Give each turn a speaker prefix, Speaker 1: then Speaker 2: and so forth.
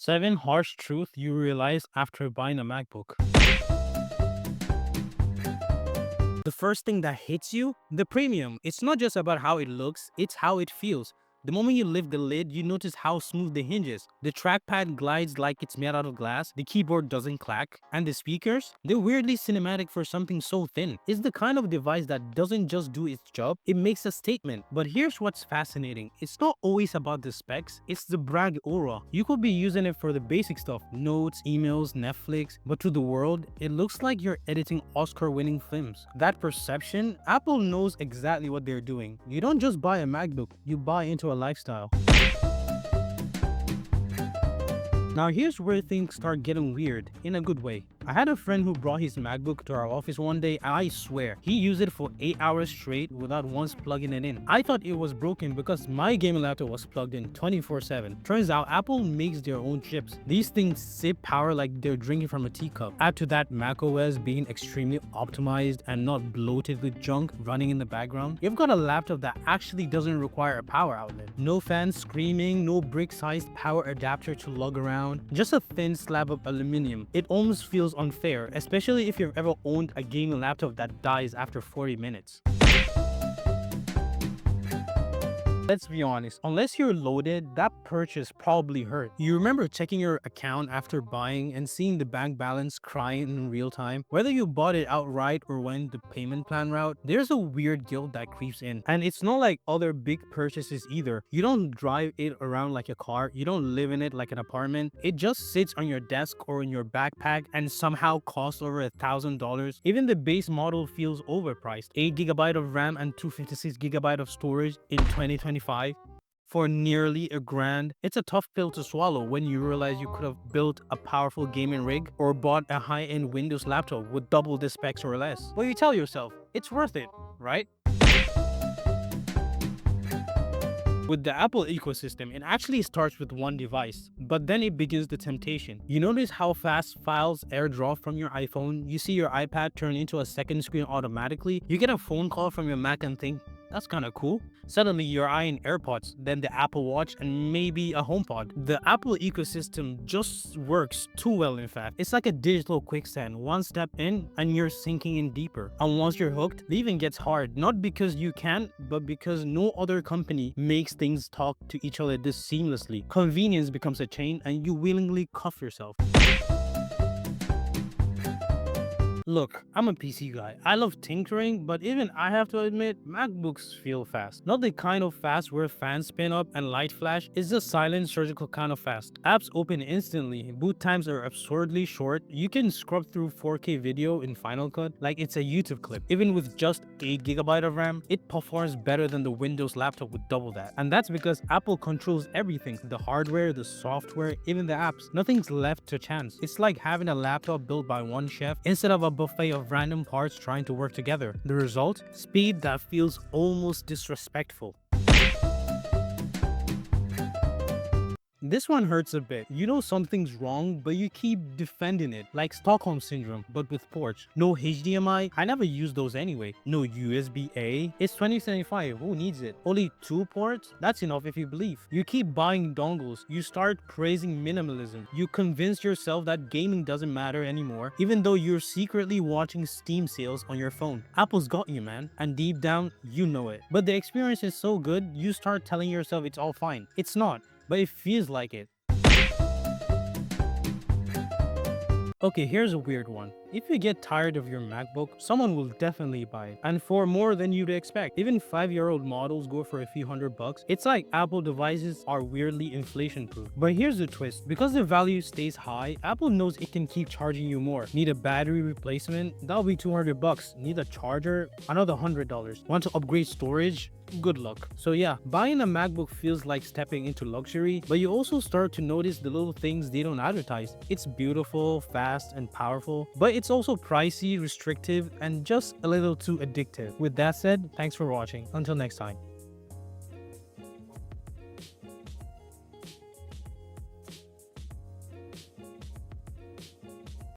Speaker 1: 7 harsh truth you realize after buying a MacBook. The first thing that hits you, the premium. It's not just about how it looks, it's how it feels. The moment you lift the lid, you notice how smooth the hinges. The trackpad glides like it's made out of glass, the keyboard doesn't clack, and the speakers, they're weirdly cinematic for something so thin. It's the kind of device that doesn't just do its job, it makes a statement. But here's what's fascinating. It's not always about the specs, it's the brag aura. You could be using it for the basic stuff, notes, emails, Netflix, but to the world, it looks like you're editing Oscar-winning films. That perception, Apple knows exactly what they're doing. You don't just buy a MacBook, you buy into a lifestyle. Now here's where things start getting weird, in a good way. I had a friend who brought his MacBook to our office one day, and I swear, he used it for 8 hours straight without once plugging it in. I thought it was broken because my gaming laptop was plugged in 24/7. Turns out Apple makes their own chips. These things sip power like they're drinking from a teacup. Add to that macOS being extremely optimized and not bloated with junk running in the background. You've got a laptop that actually doesn't require a power outlet. No fans screaming, no brick-sized power adapter to lug around, just a thin slab of aluminum. It almost feels unfair, especially if you've ever owned a gaming laptop that dies after 40 minutes. Let's be honest, unless you're loaded, that purchase probably hurt. You remember checking your account after buying and seeing the bank balance crying in real time? Whether you bought it outright or went the payment plan route, there's a weird guilt that creeps in. And it's not like other big purchases either. You don't drive it around like a car, you don't live in it like an apartment. It just sits on your desk or in your backpack and somehow costs over $1,000. Even the base model feels overpriced. 8 GB of RAM and 256 GB of storage in 2025 for nearly $1,000. It's a tough pill to swallow when you realize you could have built a powerful gaming rig or bought a high-end Windows laptop with double the specs or less. But you tell yourself, it's worth it, right? With the Apple ecosystem, it actually starts with one device, but then it begins the temptation. You notice how fast files airdrop from your iPhone, you see your iPad turn into a second screen automatically, you get a phone call from your Mac and think, that's kind of cool. Suddenly you're eyeing AirPods, then the Apple Watch, and maybe a HomePod. The Apple ecosystem just works too well, in fact. It's like a digital quicksand. One step in and you're sinking in deeper. And once you're hooked, leaving gets hard. Not because you can't, but because no other company makes things talk to each other this seamlessly. Convenience becomes a chain and you willingly cuff yourself. Look, I'm a PC guy. I love tinkering, but even I have to admit, MacBooks feel fast. Not the kind of fast where fans spin up and light flash, it's the silent surgical kind of fast. Apps open instantly, boot times are absurdly short, you can scrub through 4K video in Final Cut like it's a YouTube clip. Even with just 8 GB of RAM, it performs better than the Windows laptop with double that. And that's because Apple controls everything, the hardware, the software, even the apps. Nothing's left to chance. It's like having a laptop built by one chef instead of a buffet of random parts trying to work together. The result? Speed that feels almost disrespectful. This one hurts a bit. You know something's wrong, but you keep defending it, like Stockholm syndrome, but with ports. No HDMI, I never use those anyway. No USB-A, it's 2075, who needs it? Only 2 ports? That's enough if you believe. You keep buying dongles, you start praising minimalism. You convince yourself that gaming doesn't matter anymore, even though you're secretly watching Steam sales on your phone. Apple's got you, man, and deep down, you know it. But the experience is so good, you start telling yourself it's all fine. It's not. But it feels like it. Okay, here's a weird one. If you get tired of your MacBook, someone will definitely buy it. And for more than you'd expect. Even 5-year-old models go for a few $100. It's like Apple devices are weirdly inflation-proof. But here's the twist. Because the value stays high, Apple knows it can keep charging you more. Need a battery replacement? That'll be $200. Need a charger? Another $100. Want to upgrade storage? Good luck. So yeah, buying a MacBook feels like stepping into luxury, but you also start to notice the little things they don't advertise. It's beautiful, fast, and powerful, but it's also pricey, restrictive, and just a little too addictive. With that said, thanks for watching. Until next time.